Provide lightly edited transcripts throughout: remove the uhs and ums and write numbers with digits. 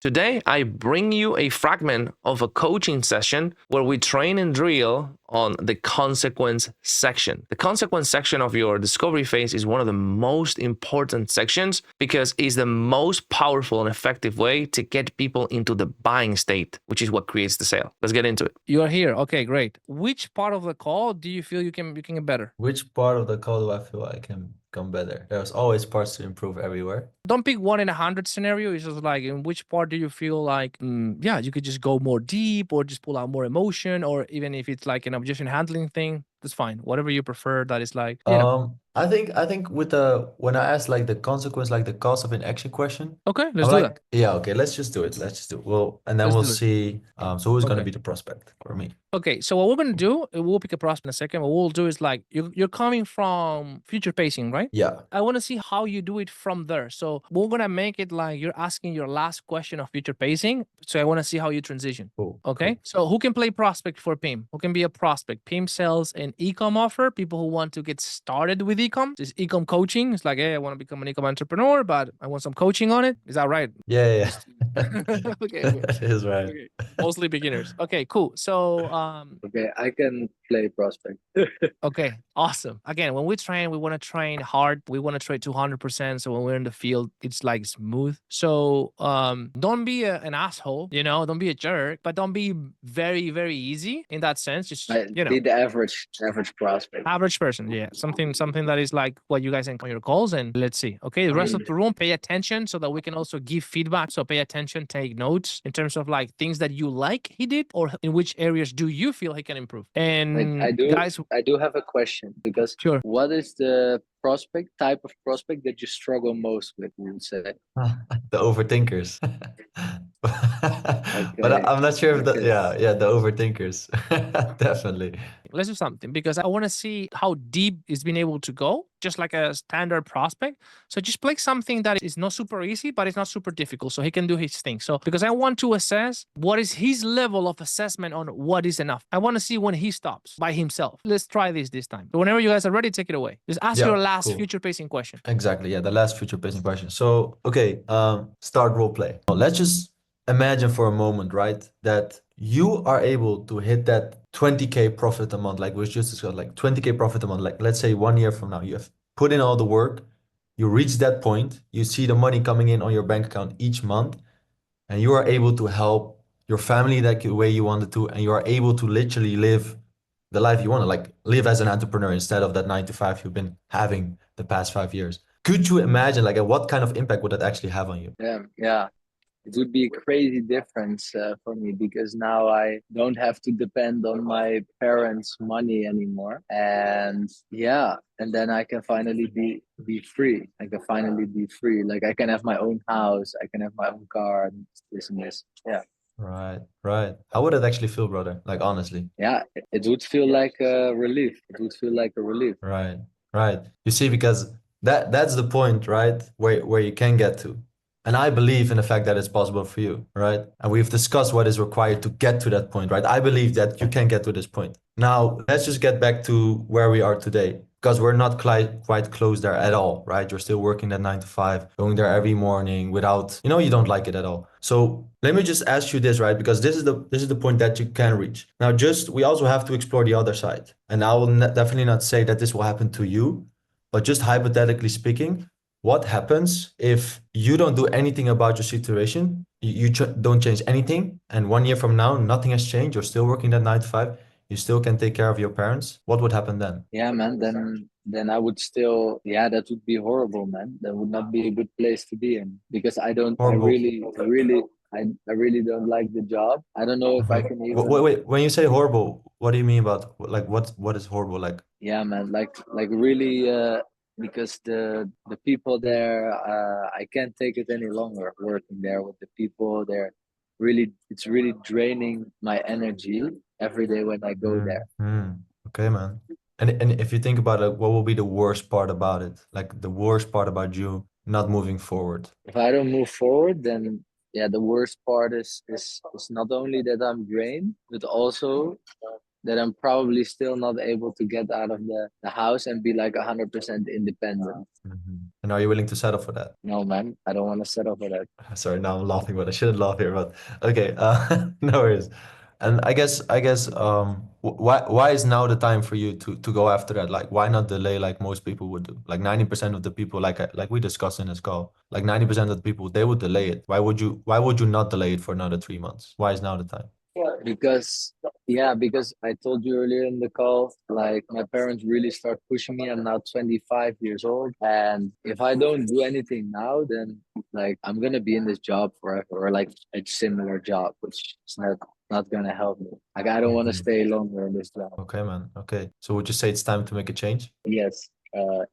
Today, I bring you a fragment of a coaching session where we train and drill on the consequence section. The consequence section of your discovery phase is one of the most important sections because it's the most powerful and effective way to get people into the buying state, which is what creates the sale. Let's get into it. You are here. Okay, great. Which part of the call do you feel you can get better? Which part of the call do I feel I can become better? There's always parts to improve everywhere. Don't pick 1 in 100 scenario. It's just like, in which part do you feel like, yeah, you could just go more deep or just pull out more emotion, or even if it's like an objection handling thing, that's fine. Whatever you prefer, that is like, I think with when I ask like the consequence, like the cost of inaction question, Okay, let's I'm do like, that. yeah, okay, let's just do it. Let's just do it. Well, and then Let's we'll do it. see. So who's gonna Okay. be the prospect for me? Okay, so what we're gonna do, we'll pick a prospect in a second. What we'll do is like, you're coming from future pacing, right? Yeah. I want to see how you do it from there. So we're gonna make it like you're asking your last question of future pacing. So I want to see how you transition. Cool. Okay. Cool. So who can play prospect for PIM? Who can be a prospect? PIM sells an ecom offer. People who want to get started with ecom. This ecom coaching. It's like, hey, I want to become an ecom entrepreneur, but I want some coaching on it. Is that right? Yeah. Okay. That is right. Okay. Mostly beginners. Okay, cool. So Okay, I can play prospect. okay, awesome. Again, when we train, we want to train hard. We want to train 200%. So when we're in the field, it's like smooth. So don't be an asshole, don't be a jerk, but don't be very, very easy in that sense. Just, Be the average prospect. average person. Yeah. Something that is like what you guys encounter on your calls. And let's see. Okay. The rest of the room, pay attention so that we can also give feedback. So pay attention, take notes in terms of like things that you like he did, or in which areas do you feel he can improve. And I guys, do have a question, because sure. what is the type of prospect that you struggle most with, you would say? The overthinkers. But Okay. I'm not sure if Okay. the overthinkers. Definitely. Let's do something, because I want to see how deep it's been able to go, just like a standard prospect. So just play something that is not super easy, but it's not super difficult, so he can do his thing. So because I want to assess what is his level of assessment on what is enough. I want to see when he stops by himself. Let's try this time. So whenever you guys are ready, take it away. Just ask Yeah, your last cool. future pacing question. Exactly. Yeah, the last future pacing question. So, okay, start role play. Let's just imagine for a moment, right, that you are able to hit that 20K profit a month, like we just discussed, like 20K profit a month. Like, let's say 1 year from now, you have put in all the work, you reach that point, you see the money coming in on your bank account each month, and you are able to help your family that way you wanted to, and you are able to literally live the life you want to, like live as an entrepreneur instead of that 9 to 5 you've been having the past 5 years. Could you imagine like what kind of impact would that actually have on you? Yeah. It would be a crazy difference for me, because now I don't have to depend on my parents' money anymore, and then I can finally be free. I can finally be free. Like, I can have my own house, I can have my own car, and this and this. Yeah. Right. How would it actually feel, brother? Like, honestly. Yeah, it would feel like a relief. It would feel like a relief. Right. You see, because that's the point, right? Where you can get to. And I believe in the fact that it's possible for you, right? And we've discussed what is required to get to that point, right? I believe that you can get to this point. Now, let's just get back to where we are today, because we're not quite close there at all, right? You're still working that 9 to 5, going there every morning without, you don't like it at all. So let me just ask you this, right? Because this is the point that you can reach. Now, we also have to explore the other side. And I will definitely not say that this will happen to you, but just hypothetically speaking, what happens if you don't do anything about your situation? You don't change anything, and 1 year from now, nothing has changed. You're still working that 9 to 5. You still can take care of your parents. What would happen then? Yeah, man. Then I would still. Yeah, that would be horrible, man. That would not be a good place to be in, because I don't. Horrible. I really don't like the job. I don't know if I can even. Wait. When you say horrible, what do you mean about like what is horrible like? Yeah, man. Like really. Because the people there, I can't take it any longer working there with the people there. Really, it's really draining my energy every day when I go there. Okay, man. And if you think about it, what will be the worst part about it? Like the worst part about you not moving forward? If I don't move forward, then yeah, the worst part is not only that I'm drained, but also that I'm probably still not able to get out of the house and be like 100% independent. And are you willing to settle for that? No, man, I don't want to settle for that. Sorry, now I'm laughing, but I shouldn't laugh here. But okay, no worries. And why is now the time for you to go after that? Like, why not delay like most people would do? Like 90% of the people, like we discussed in this call, like 90% of the people, they would delay it. Why would you not delay it for another 3 months? Why is now the time? Because because I told you earlier in the call, like my parents really start pushing me. I'm now 25 years old, and if I don't do anything now, then like I'm gonna be in this job forever, or like a similar job, which is not gonna help me. Like I don't want to Mhm. stay longer in this job. Okay, man. Okay. So would you say it's time to make a change? Yes,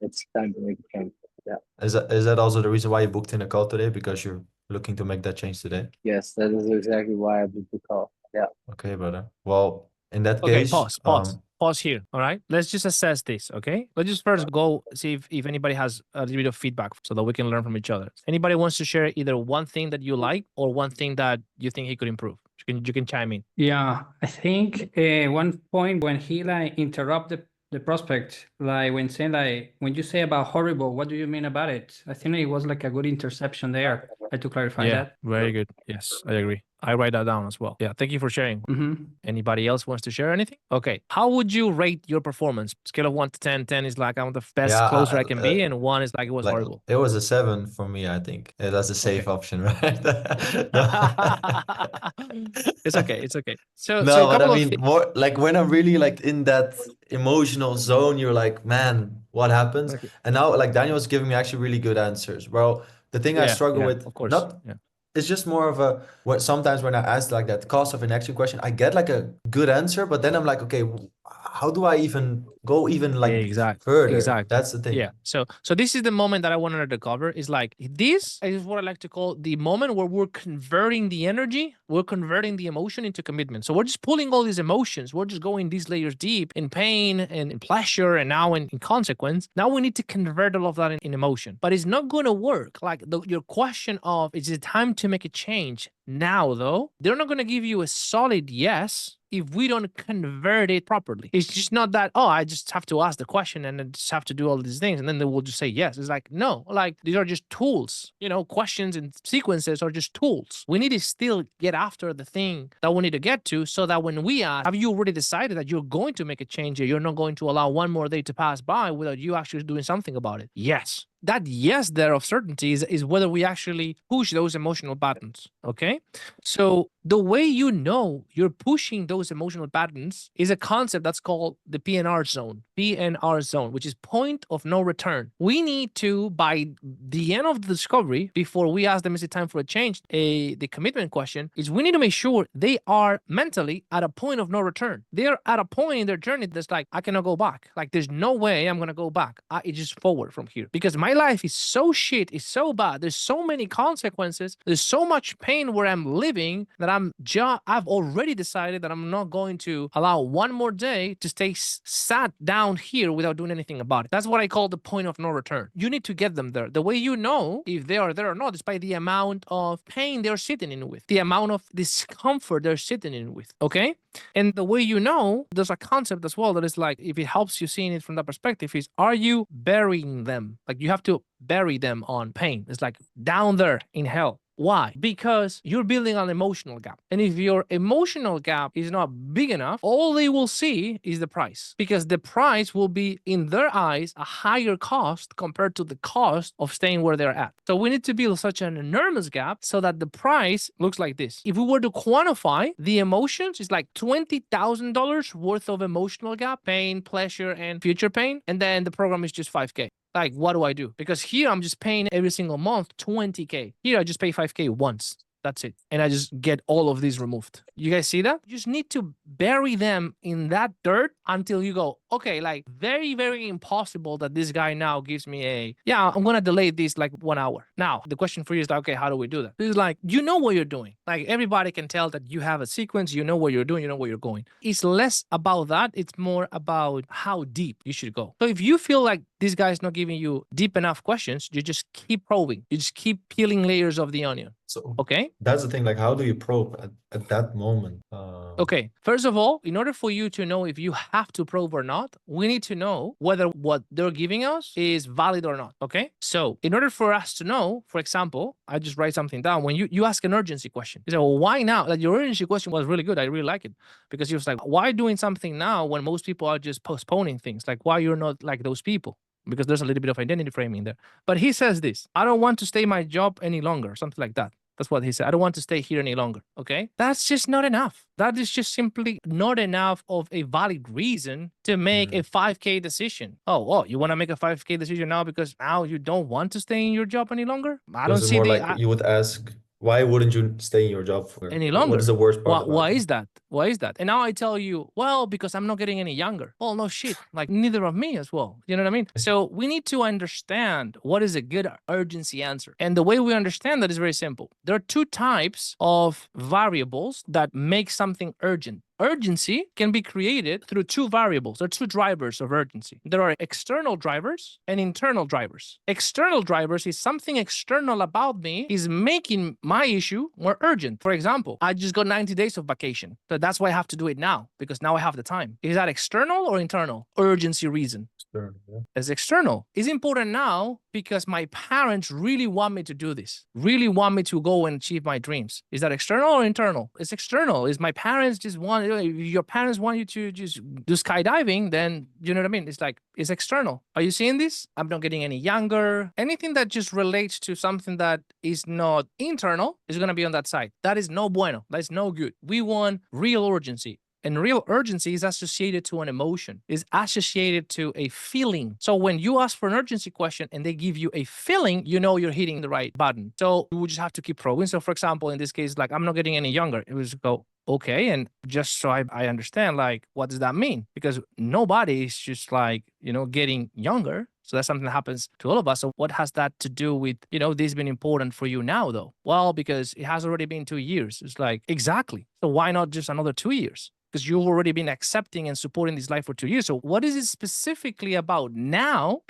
it's time to make a change. Yeah. Is that also the reason why you booked in a call today? Because you're looking to make that change today? Yes, that is exactly why I booked the call. Yeah. Okay, brother. Well, in that Okay, case, pause here. All right. Let's just assess this. Okay. Let's just first go see if anybody has a little bit of feedback so that we can learn from each other. Anybody wants to share either one thing that you like or one thing that you think he could improve? You can chime in. Yeah, I think one point when he like interrupt the prospect, like when saying like when you say about horrible, what do you mean about it? I think it was like a good interception there. I had to clarify that. Very good. Yes, I agree. I write that down as well. Yeah, thank you for sharing. Mhm. Anybody else wants to share anything? Okay. How would you rate your performance? Scale of 1 to 10. 10 is like I'm the best Yeah, closer I can be, and 1 is like it was like horrible. it was a 7 for me, I think. Yeah, that's a safe option, right? No. It's okay. It's okay. So No, a but I couple of mean, more like when I'm really like in that emotional zone, you're like, man, what happens? Okay. And now, like Daniel was giving me actually really good answers. Well, the thing I struggle with, of course. not Yeah. it's just more of a what sometimes when I ask like that cost of inaction question, I get like a good answer, but then I'm like, okay, how do I even go even like further? Exactly. That's the thing. Yeah. So this is the moment that I wanted to cover. Is like this is what I like to call the moment where we're converting the energy, we're converting the emotion into commitment. So we're just pulling all these emotions, we're just going these layers deep in pain and in pleasure, and now in consequence. Now we need to convert all of that in emotion, but it's not going to work. Like your question of is it time to make a change now? Though they're not going to give you a solid yes if we don't convert it properly. It's just not that, oh, I just have to ask the question and I just have to do all these things and then they will just say yes. It's like, no, like these are just tools. You know, questions and sequences are just tools. We need to still get after the thing that we need to get to, so that when we ask, have you already decided that you're going to make a change here? You're not going to allow one more day to pass by without you actually doing something about it? Yes. That yes there of certainty is whether we actually push those emotional buttons. Okay. So the way you know you're pushing those emotional buttons is a concept that's called the PNR zone. PNR zone, which is point of no return. We need to, by the end of the discovery, before we ask them is it time for a change, the commitment question is we need to make sure they are mentally at a point of no return. They're at a point in their journey that's like, I cannot go back. Like there's no way I'm gonna go back. It's just forward from here because my life is so shit, it's so bad. There's so many consequences. There's so much pain where I'm living that I've already decided that I'm not going to allow one more day to stay sat down here without doing anything about it. That's what I call the point of no return. You need to get them there. The way you know if they are there or not is by the amount of pain they're sitting in with, the amount of discomfort they're sitting in with. Okay. And the way you know, there's a concept as well that is like, if it helps you seeing it from that perspective, is are you burying them? Like you have to bury them on pain. It's like down there in hell. Why? Because you're building an emotional gap. And if your emotional gap is not big enough, all they will see is the price. Because the price will be, in their eyes, a higher cost compared to the cost of staying where they're at. So we need to build such an enormous gap so that the price looks like this. If we were to quantify the emotions, it's like $20,000 worth of emotional gap, pain, pleasure, and future pain. And then the program is just 5K. Like, what do I do? Because here I'm just paying every single month 20K. Here I just pay 5K once. That's it. And I just get all of these removed. You guys see that? You just need to bury them in that dirt until you go, okay, like very, very impossible that this guy now gives me I'm going to delay this like 1 hour. Now, the question for you is like, okay, how do we do that? It's like, you know what you're doing. Like everybody can tell that you have a sequence, you know what you're doing, you know where you're going. It's less about that. It's more about how deep you should go. So if you feel like this guy's not giving you deep enough questions, you just keep probing. You just keep peeling layers of the onion. So Okay. that's the thing. Like, how do you probe at that moment? Okay. First of all, in order for you to know if you have to probe or not, we need to know whether what they're giving us is valid or not. Okay. So in order for us to know, for example, I just write something down. When you ask an urgency question, you say, well, why now? Like, your urgency question was really good. I really like it, because he was like, why doing something now when most people are just postponing things? Like, why you're not like those people? Because there's a little bit of identity framing there. But he says this: I don't want to stay my job any longer, something like that. That's what he said. I don't want to stay here any longer. Okay. That's just not enough. That is just simply not enough of a valid reason to make a 5K decision. Oh, you want to make a 5K decision now because now you don't want to stay in your job any longer? I don't This is see more the like you would ask, why wouldn't you stay in your job for any What longer. is the worst part about Why it? is that? Why is that? And now I tell you, well, because I'm not getting any younger. Well, no shit. Like, neither of me as well. You know what I mean? So we need to understand what is a good urgency answer. And the way we understand that is very simple. There are two types of variables that make something urgent. Urgency can be created through two variables. There are two drivers of urgency. There are external drivers and internal drivers. External drivers is something external about me is making my issue more urgent. For example, I just got 90 days of vacation. So that's why I have to do it now, because now I have the time. Is that external or internal? Urgency reason. Sure, yeah. As external. It's important now because my parents really want me to do this, really want me to go and achieve my dreams. Is that external or internal? It's external. Is my parents just want, if your parents want you to just do skydiving, then you know what I mean? It's like, it's external. Are you seeing this? I'm not getting any younger. Anything that just relates to something that is not internal is going to be on that side. That is no bueno. That's no good. We want real urgency. And real urgency is associated to an emotion, is associated to a feeling. So when you ask for an urgency question and they give you a feeling, you know you're hitting the right button. So you would just have to keep probing. So for example, in this case, like, I'm not getting any younger. It was go, okay. And just so I understand, like, what does that mean? Because nobody is just like, getting younger. So that's something that happens to all of us. So what has that to do with, this being important for you now, though? Well, because it has already been 2 years. It's like, exactly. So why not just another 2 years? Because you've already been accepting and supporting this life for 2 years. So what is it specifically about now,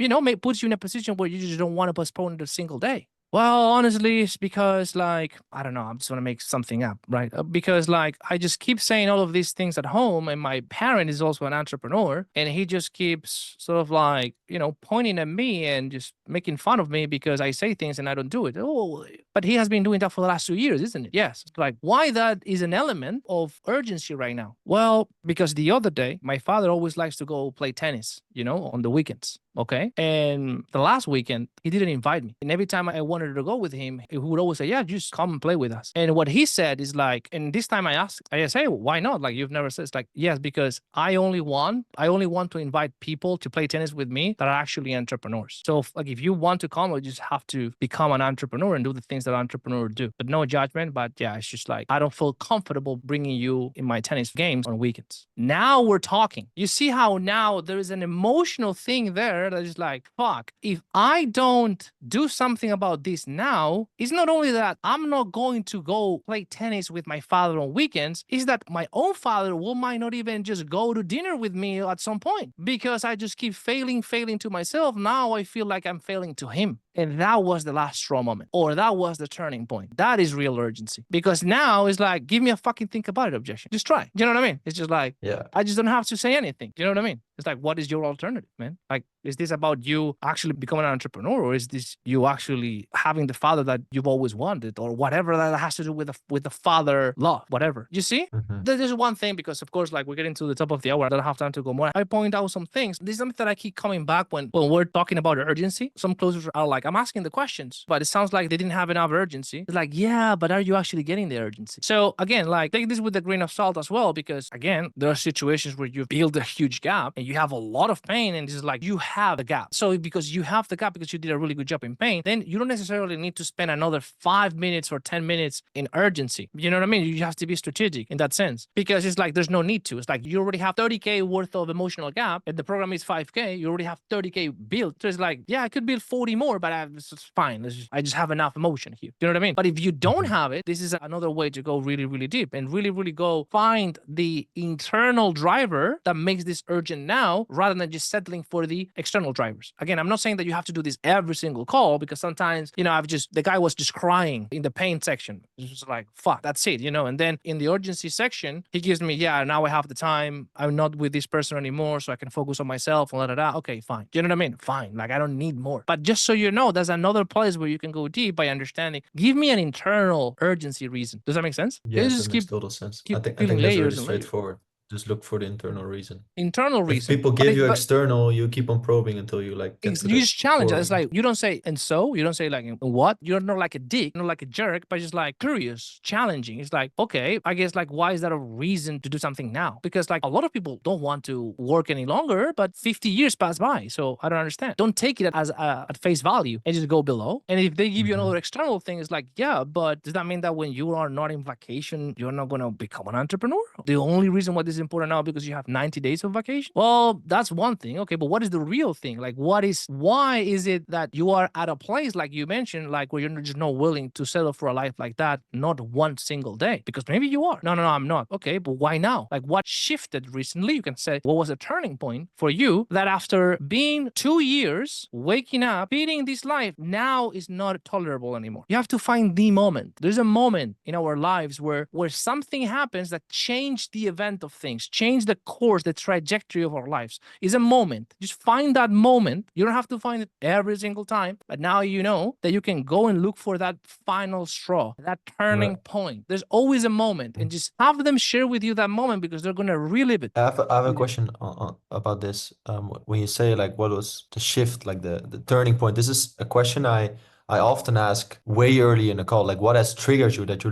puts you in a position where you just don't want to postpone it a single day? Well, honestly, it's because, like, I don't know, I'm just going to make something up, right? Because, like, I just keep saying all of these things at home, and my parent is also an entrepreneur, and he just keeps sort of like, pointing at me and just making fun of me because I say things and I don't do it. Oh, but he has been doing that for the last 2 years, isn't it? Yes. Like, why that is an element of urgency right now? Well, because the other day, my father always likes to go play tennis, on the weekends. Okay. And the last weekend, he didn't invite me. And every time I wanted to go with him, he would always say, yeah, just come and play with us. And what he said is like, and this time I said, hey, why not? Like, you've never said. It's like, yes, because I only want to invite people to play tennis with me that are actually entrepreneurs. So if you want to come, you just have to become an entrepreneur and do the things that entrepreneurs do. But no judgment. But yeah, it's just like, I don't feel comfortable bringing you in my tennis games on weekends. Now we're talking. You see how now there is an emotional thing there that is like, fuck, if I don't do something about this now, it's not only that I'm not going to go play tennis with my father on weekends, it's that my own father might not even just go to dinner with me at some point because I just keep failing to myself. Now I feel like I'm failing to him. And that was the last straw moment, or that was the turning point. That is real urgency. Because now it's like, give me a fucking think about it objection. Just try. You know what I mean? It's just like, Yeah. I just don't have to say anything. You know what I mean? It's like, what is your alternative, man? Like, is this about you actually becoming an entrepreneur, or is this you actually having the father that you've always wanted, or whatever that has to do with the father love, whatever? You see? There's one thing, because of course, like, we're getting to the top of the hour. I don't have time to go more. I point out some things. This is something that I keep coming back when we're talking about urgency. Some closers are like, I'm asking the questions, but it sounds like they didn't have enough urgency. It's like, yeah, but are you actually getting the urgency? So again, like, take this with a grain of salt as well, because again, there are situations where you build a huge gap and you have a lot of pain, and it's like, you have the gap. So because you have the gap, because you did a really good job in pain, then you don't necessarily need to spend another 5 minutes or 10 minutes in urgency. You know what I mean? You have to be strategic in that sense, because it's like, there's no need to. It's like, you already have 30K worth of emotional gap, and the program is 5K. You already have 30K built. So it's like, yeah, I could build 40 more, but it's fine. I just have enough emotion here. You know what I mean? But if you don't have it, this is another way to go really, really deep and really, really go find the internal driver that makes this urgent now, rather than just settling for the external external drivers. Again, I'm not saying that you have to do this every single call, because sometimes, the guy was just crying in the pain section. It's just like, fuck, that's it, And then in the urgency section, he gives me, yeah, now I have the time. I'm not with this person anymore, so I can focus on myself and Okay, fine. Do you know what I mean? Fine. Like, I don't need more. But just so you know, there's another place where you can go deep by understanding. Give me an internal urgency reason. Does that make sense? Yeah, You that just makes keep total sense. keep I think peeling that's really layers and layers. straightforward. Just look for the internal reason. Internal If reason. people But give it- you but- external, you keep on probing until you like get to you the just challenge it. core. It's like, you don't say, and so, you don't say like, what? You're not like a dick, not like a jerk, but just like curious, challenging. It's like, okay, I guess, like, why is that a reason to do something now? Because like a lot of people don't want to work any longer, but 50 years pass by. So I don't understand. Don't take it as at face value and just go below. And if they give you another external thing, it's like, yeah, but does that mean that when you are not in vacation, you're not going to become an entrepreneur? The only reason why this is important now because you have 90 days of vacation? Well, that's one thing. Okay, but what is the real thing? Like, why is it that you are at a place, like you mentioned, like where you're just not willing to settle for a life like that, not one single day? Because maybe you are. No, I'm not. Okay, but why now? Like, what shifted recently? You can say, what was a turning point for you that after being 2 years, waking up, feeding this life, now is not tolerable anymore? You have to find the moment. There's a moment in our lives where something happens that changed the event of things, change the course, the trajectory of our lives. Is a moment. Just find that moment. You don't have to find it every single time, but now you know that you can go and look for that final straw, that turning point. There's always a moment, and just have them share with you that moment because they're gonna relive it. I have a question about this. When you say like what was the shift, like the turning point, this is a question I often ask way early in the call. Like, what has triggered you that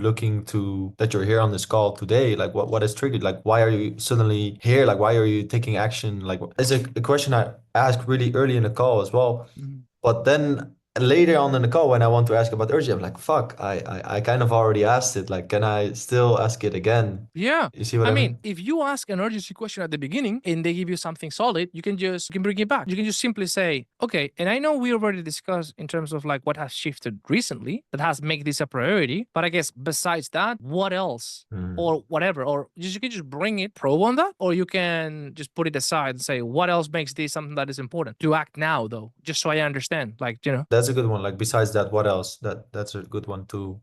you're here on this call today? Like, what has triggered? Like, why are you suddenly here? Like, why are you taking action? Like, it's a question I ask really early in the call as well. But then later on in the call, when I want to ask about urgency, I'm like, fuck, I kind of already asked it. Like, can I still ask it again? Yeah. You see what I mean? If you ask an urgency question at the beginning and they give you something solid, you can bring it back. You can just simply say, okay, and I know we already discussed in terms of like what has shifted recently that has made this a priority, but I guess besides that, what else? Or whatever, or you can just bring it, probe on that, or you can just put it aside and say, what else makes this something that is important to act now, though, just so I understand, like, That's a good one. Like, besides that, what else? That's a good one to,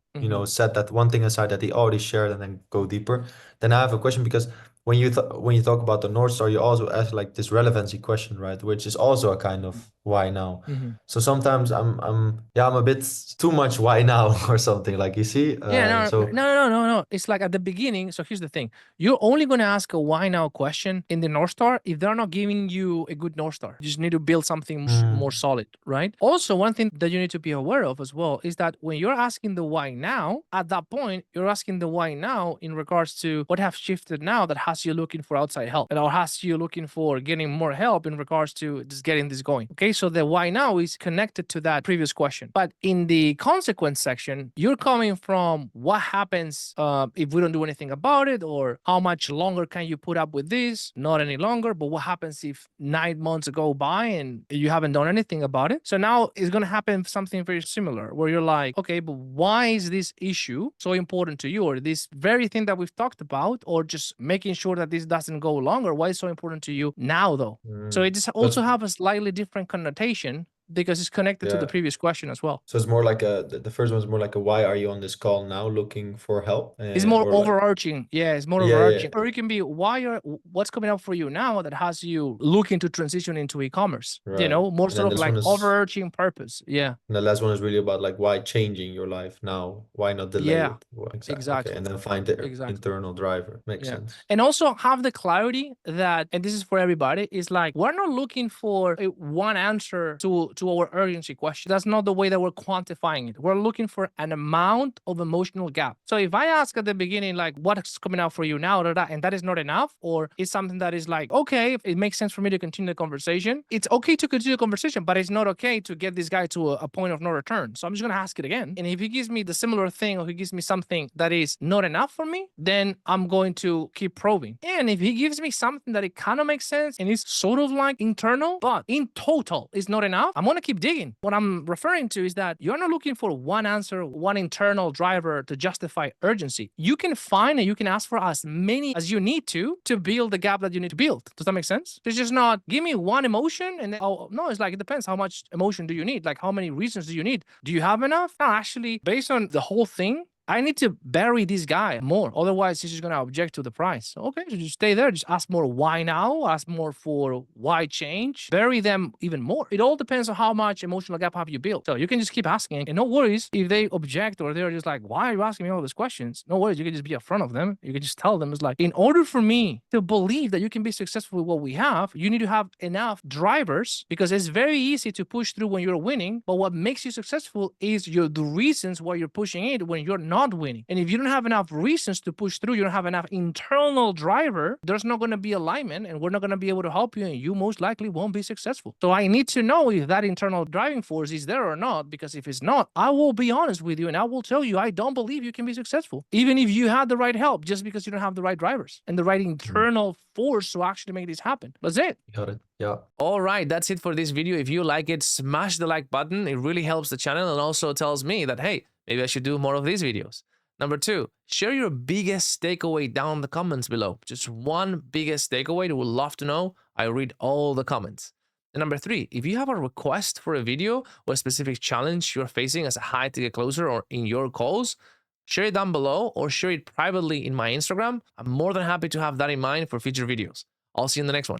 set that one thing aside that he already shared and then go deeper. Then I have a question, because when you talk about the North Star, you also ask like this relevancy question, right? Which is also a kind of why now. So sometimes I'm a bit too much why now or something, like, you see. No. It's like at the beginning. So here's the thing: you're only going to ask a why now question in the North Star if they're not giving you a good North Star. You just need to build something more solid, right? Also, one thing that you need to be aware of as well is that when you're asking the why now, at that point, you're asking the why now in regards to what have shifted now that has you looking for outside help, and or has you looking for getting more help in regards to just getting this going. Okay, so the why now is connected to that previous question. But in the consequence section, you're coming from what happens if we don't do anything about it, or how much longer can you put up with this? Not any longer, but what happens if 9 months go by and you haven't done anything about it? So now it's going to happen something very similar where you're like, okay, but why is this issue so important to you, or this very thing that we've talked about, or just making sure that this doesn't go longer? Why is it so important to you now, though? So it just also have a slightly different connotation because it's connected to the previous question as well. So it's more like the first one is more like a why are you on this call now looking for help? It's more overarching. It's more Yeah, overarching. yeah. Or it can be what's coming up for you now that has you looking to transition into e-commerce. Right. More And sort then of this like one is- overarching purpose. Yeah. And the last one is really about like why changing your life now? Why not delay Yeah, it? exactly. Okay, and then find the Exactly. internal driver. Makes Yeah. sense. And also have the clarity that, and this is for everybody, is like, we're not looking for one answer to our urgency question. That's not the way that we're quantifying it. We're looking for an amount of emotional gap. So if I ask at the beginning, like, what's coming out for you now, and that is not enough, or it's something that is like, okay, it makes sense for me to continue the conversation. It's okay to continue the conversation, but it's not okay to get this guy to a point of no return. So I'm just going to ask it again. And if he gives me the similar thing, or he gives me something that is not enough for me, then I'm going to keep probing. And if he gives me something that it kind of makes sense and it's sort of like internal, but in total is not enough, I'm want to keep digging. What I'm referring to is that you're not looking for one answer, one internal driver to justify urgency. You can find and you can ask for as many as you need to build the gap that you need to build. Does that make sense? It's just not give me one emotion and then, oh, no, it's like, it depends how much emotion do you need? Like, how many reasons do you need? Do you have enough? No, actually, based on the whole thing, I need to bury this guy more. Otherwise, he's just going to object to the price. Okay, so just stay there. Just ask more why now. Ask more for why change. Bury them even more. It all depends on how much emotional gap have you built. So you can just keep asking. And no worries if they object or they're just like, why are you asking me all these questions? No worries. You can just be in front of them. You can just tell them, it's like, in order for me to believe that you can be successful with what we have, you need to have enough drivers, because it's very easy to push through when you're winning. But what makes you successful is the reasons why you're pushing it when you're not winning. And if you don't have enough reasons to push through, you don't have enough internal driver, there's not going to be alignment and we're not going to be able to help you, and you most likely won't be successful. So I need to know if that internal driving force is there or not, because if it's not, I will be honest with you and I will tell you I don't believe you can be successful, even if you had the right help, just because you don't have the right drivers and the right internal force to actually make this happen. That's it. Got it. Yeah. All right, that's it for this video. If you like it, smash the like button. It really helps the channel and also tells me that, hey, maybe I should do more of these videos. Number 2, share your biggest takeaway down in the comments below. Just one biggest takeaway. We'd love to know. I read all the comments. And number 3, if you have a request for a video or a specific challenge you're facing as a high ticket closer or in your calls, share it down below or share it privately in my Instagram. I'm more than happy to have that in mind for future videos. I'll see you in the next one.